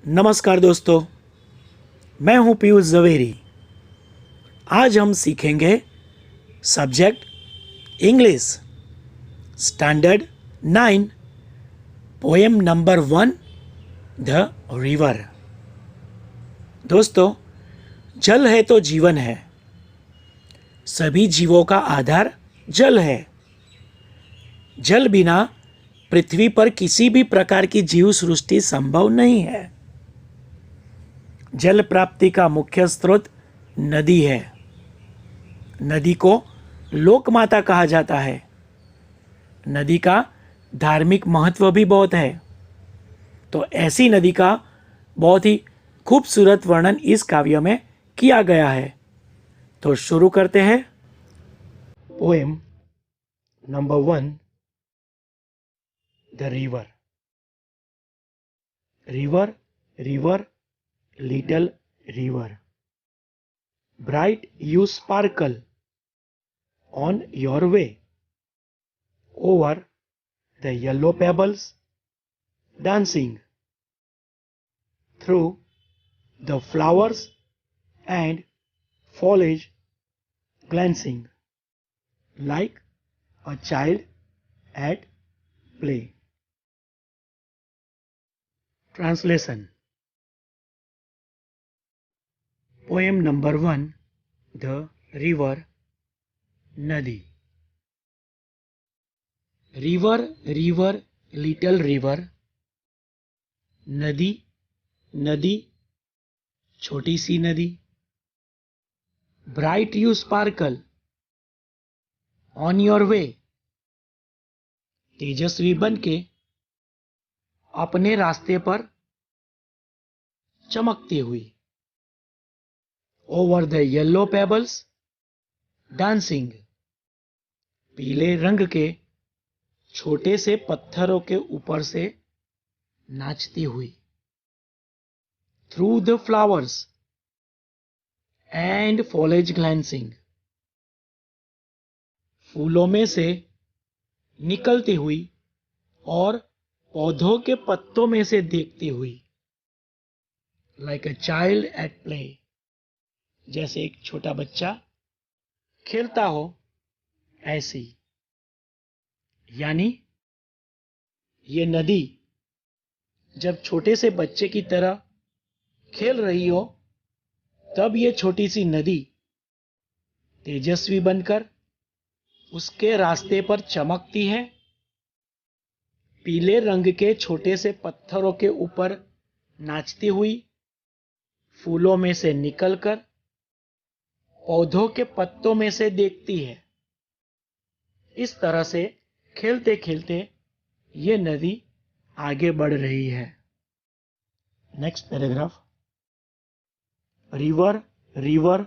नमस्कार दोस्तों, मैं हूं पीयूष जवेरी। आज हम सीखेंगे subject English standard 9 poem number 1 the river. दोस्तों, जल है तो जीवन है। सभी जीवों का आधार जल है। जल बिना पृथ्वी पर किसी भी प्रकार की जीव सृष्टि संभव नहीं है। जल प्राप्ति का मुख्य स्रोत नदी है। नदी को लोक माता कहा जाता है। नदी का धार्मिक महत्व भी बहुत है। तो ऐसी नदी का बहुत ही खूबसूरत वर्णन इस काव्य में किया गया है। तो शुरू करते हैं। Poem number 1 the river. River, river, little river, bright you sparkle on your way over the yellow pebbles, dancing through the flowers and foliage, glancing like a child at play. Translation. Poem number 1 The River, Nadi। River, river, little river, नदी, नदी, छोटी सी नदी। Bright you sparkle on your way, तेजस्वी बन के अपने रास्ते पर चमकती हुई। Over the yellow pebbles, dancing, पीले रंग के छोटे से पत्थरों के ऊपर से नाचती हुई। Through the flowers and फॉलेज glancing, फूलों में से निकलती हुई और पौधों के पत्तों में से देखती हुई। Like a child at play, जैसे एक छोटा बच्चा खेलता हो ऐसी। यानी ये नदी जब छोटे से बच्चे की तरह खेल रही हो, तब ये छोटी सी नदी तेजस्वी बनकर उसके रास्ते पर चमकती है। पीले रंग के छोटे से पत्थरों के ऊपर नाचती हुई, फूलों में से निकलकर पौधों के पत्तों में से देखती है। इस तरह से खेलते खेलते ये नदी आगे बढ़ रही है। Next paragraph. River, river,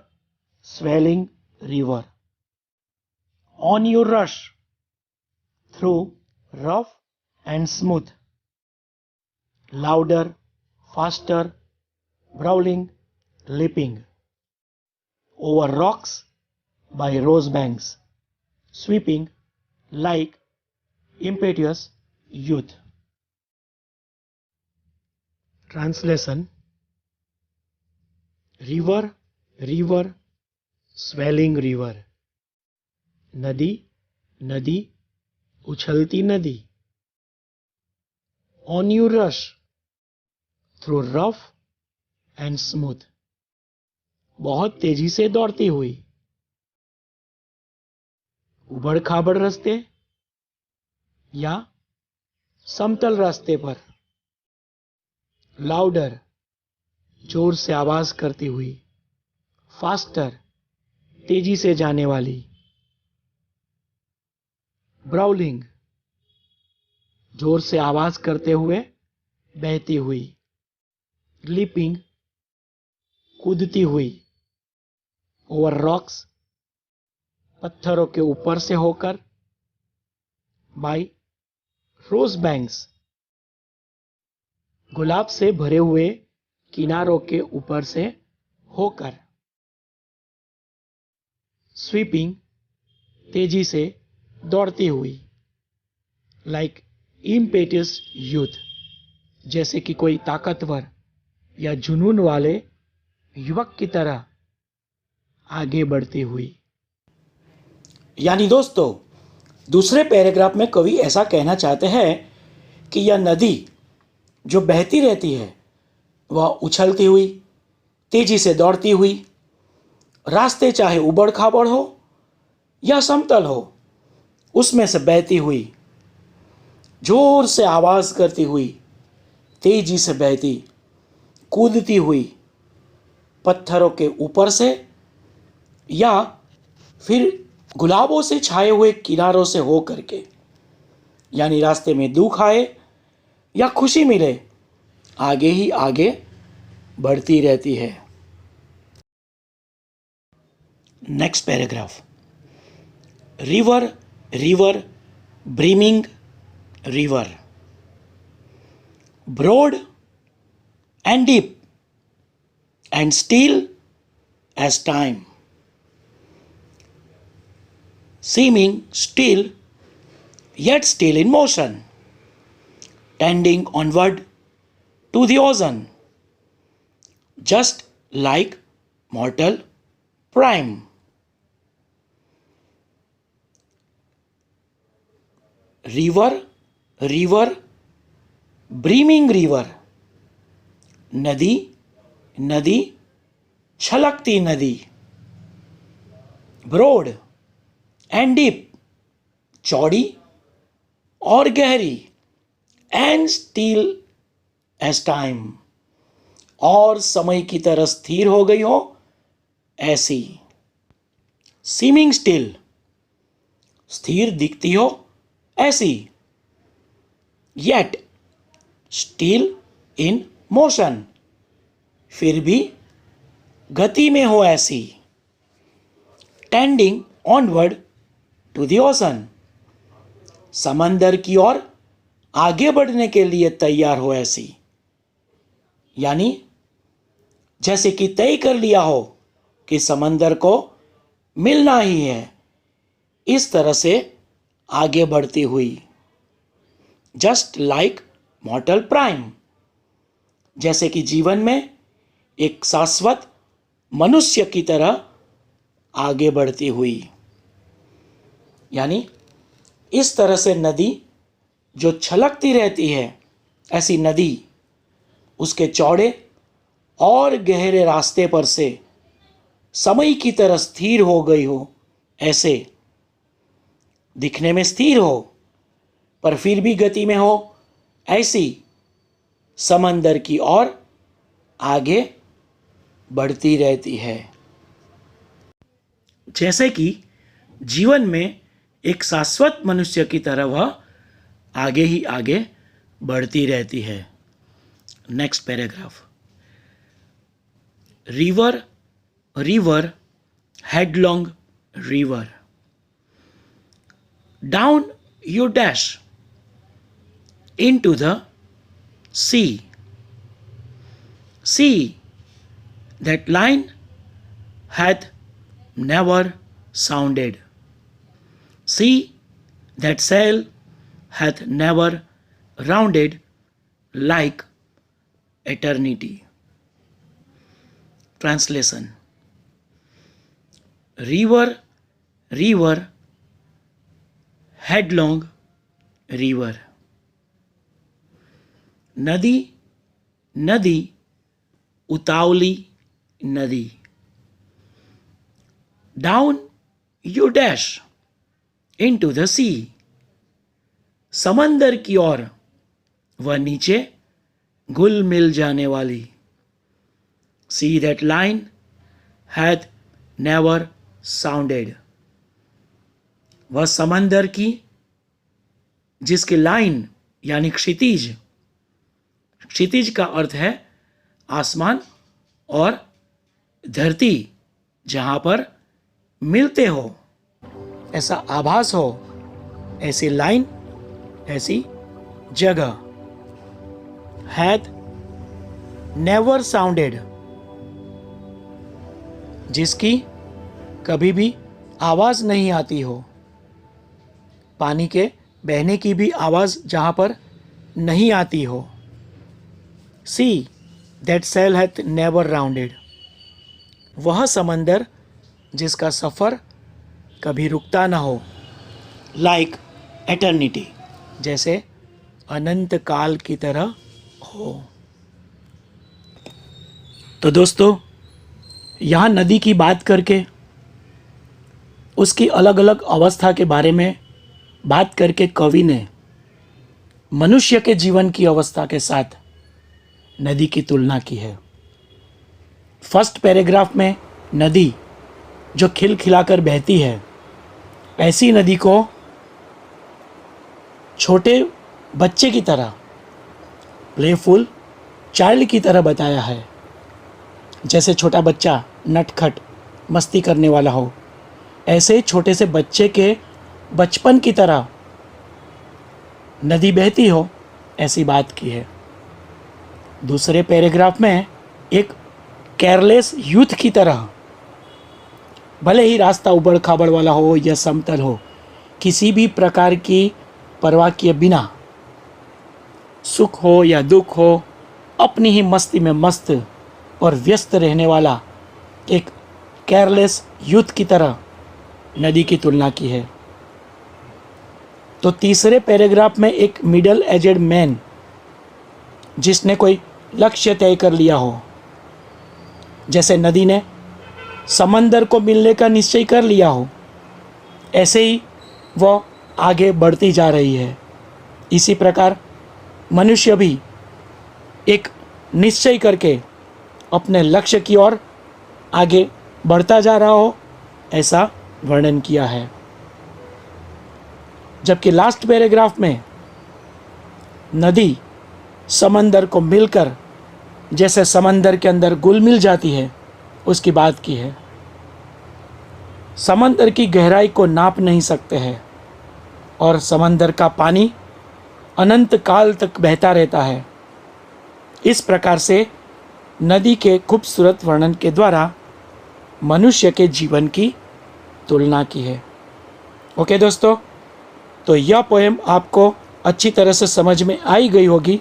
swelling river, on you rush through rough and smooth, louder, faster, brawling, leaping over rocks by rose banks, sweeping like impetuous youth. Translation. River, river, swelling river, नदी, नदी, उछलती नदी। On you rush through rough and smooth, बहुत तेजी से दौड़ती हुई। उबड़ खाबड़ रास्ते या समतल रास्ते पर। लाउडर, जोर से आवाज करती हुई। फास्टर, तेजी से जाने वाली। ब्राउलिंग, जोर से आवाज करते हुए बहती हुई। लीपिंग, कूदती हुई। ओवर रॉक्स, पत्थरों के ऊपर से होकर। बाय रोज बैंक्स, गुलाब से भरे हुए किनारों के ऊपर से होकर। स्वीपिंग, तेजी से दौड़ती हुई। लाइक इम्पेटियस यूथ, जैसे कि कोई ताकतवर या जुनून वाले युवक की तरह आगे बढ़ती हुई। यानी दोस्तों, दूसरे पैराग्राफ में कवि ऐसा कहना चाहते हैं कि यह नदी जो बहती रहती है वह उछलती हुई, तेजी से दौड़ती हुई, रास्ते चाहे उबड़ खाबड़ हो या समतल हो, उसमें से बहती हुई, जोर से आवाज करती हुई, तेजी से बहती, कूदती हुई, पत्थरों के ऊपर से या फिर गुलाबों से छाए हुए किनारों से हो करके, यानी रास्ते में दुख आए या खुशी मिले, आगे ही आगे बढ़ती रहती है। Next paragraph. River river brimming river, broad and deep and still as time, seeming still yet still in motion, tending onward to the ocean, just like mortal prime. River river brimming river, नदी नदी छलकती नदी, broad and deep चौड़ी और गहरी, and still as time और समय की तरह स्थिर हो गई हो ऐसी, सीमिंग स्टिल स्थिर दिखती हो ऐसी, येट स्टिल इन मोशन फिर भी गति में हो ऐसी, tending onward to the ocean समंदर की ओर आगे बढ़ने के लिए तैयार हो ऐसी, यानी जैसे कि तय कर लिया हो कि समंदर को मिलना ही है, इस तरह से आगे बढ़ती हुई, जस्ट लाइक मॉर्टल प्राइम जैसे कि जीवन में एक शाश्वत मनुष्य की तरह आगे बढ़ती हुई, यानी इस तरह से नदी जो छलकती रहती है, ऐसी नदी उसके चौड़े और गहरे रास्ते पर से समय की तरह स्थिर हो गई हो ऐसे, दिखने में स्थिर हो पर फिर भी गति में हो ऐसी, समंदर की ओर आगे बढ़ती रहती है। जैसे कि जीवन में एक शाश्वत मनुष्य की तरह वह आगे ही आगे बढ़ती रहती है। Next paragraph. River river headlong river, down you dash into the sea. See, that line hath never sounded. See, that sail hath never rounded like eternity. Translation. River, river, headlong river. नदी नदी उतावली नदी, down you dash into the sea, समंदर की ओर वह नीचे घुल मिल जाने वाली, sea that line hath never sounded, वह समंदर की जिसकी लाइन यानी क्षितिज, क्षितिज का अर्थ है आसमान और धरती जहां पर मिलते हो, ऐसा आभास हो, ऐसी लाइन, ऐसी जगह, हैथ नेवर साउंडेड जिसकी कभी भी आवाज नहीं आती हो, पानी के बहने की भी आवाज जहां पर नहीं आती हो, see that sail hath never rounded, वह समंदर जिसका सफ़र कभी रुकता ना हो, लाइक एटर्निटी, जैसे अनंत काल की तरह हो। तो दोस्तों, यहाँ नदी की बात करके, उसकी अलग अलग अवस्था के बारे में बात करके कवि ने मनुष्य के जीवन की अवस्था के साथ नदी की तुलना की है। फर्स्ट पैराग्राफ में नदी जो खिलखिलाकर बहती है, ऐसी नदी को छोटे बच्चे की तरह, प्लेफुल चाइल्ड की तरह बताया है। जैसे छोटा बच्चा नटखट मस्ती करने वाला हो, ऐसे छोटे से बच्चे के बचपन की तरह नदी बहती हो, ऐसी बात की है। दूसरे पैराग्राफ में एक केयरलेस यूथ की तरह, भले ही रास्ता उबड़ खाबड़ वाला हो या समतल हो, किसी भी प्रकार की परवाह किए बिना, सुख हो या दुख हो, अपनी ही मस्ती में मस्त और व्यस्त रहने वाला एक केयरलेस यूथ की तरह नदी की तुलना की है। तो तीसरे पैराग्राफ में एक मिडिल एजेड मैन, जिसने कोई लक्ष्य तय कर लिया हो, जैसे नदी ने समंदर को मिलने का निश्चय कर लिया हो, ऐसे ही वह आगे बढ़ती जा रही है। इसी प्रकार मनुष्य भी एक निश्चय करके अपने लक्ष्य की ओर आगे बढ़ता जा रहा हो, ऐसा वर्णन किया है। जबकि लास्ट पैराग्राफ में नदी समंदर को मिलकर जैसे समंदर के अंदर घुल मिल जाती है, उसकी बात की है। समंदर की गहराई को नाप नहीं सकते हैं और समंदर का पानी अनंत काल तक बहता रहता है। इस प्रकार से नदी के खूबसूरत वर्णन के द्वारा मनुष्य के जीवन की तुलना की है। ओके दोस्तों, तो यह पोएम आपको अच्छी तरह से समझ में आई गई होगी।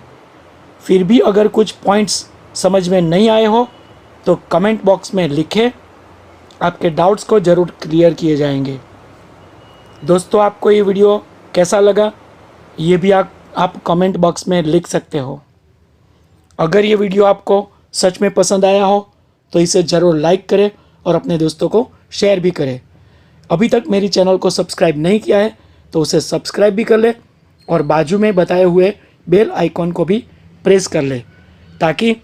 फिर भी अगर कुछ पॉइंट्स समझ में नहीं आए हो तो कमेंट बॉक्स में लिखें, आपके डाउट्स को ज़रूर क्लियर किए जाएंगे। दोस्तों, आपको ये वीडियो कैसा लगा, ये भी आप कमेंट बॉक्स में लिख सकते हो। अगर ये वीडियो आपको सच में पसंद आया हो तो इसे ज़रूर लाइक करें और अपने दोस्तों को शेयर भी करें। अभी तक मेरी चैनल को सब्सक्राइब नहीं किया है तो उसे सब्सक्राइब भी कर ले और बाजू में बताए हुए बेल आइकॉन को भी प्रेस कर ले, ताकि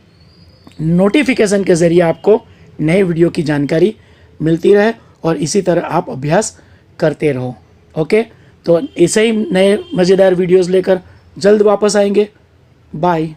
नोटिफिकेशन के ज़रिए आपको नए वीडियो की जानकारी मिलती रहे और इसी तरह आप अभ्यास करते रहो। ओके, तो ऐसे ही नए मज़ेदार वीडियोस लेकर जल्द वापस आएंगे। बाय।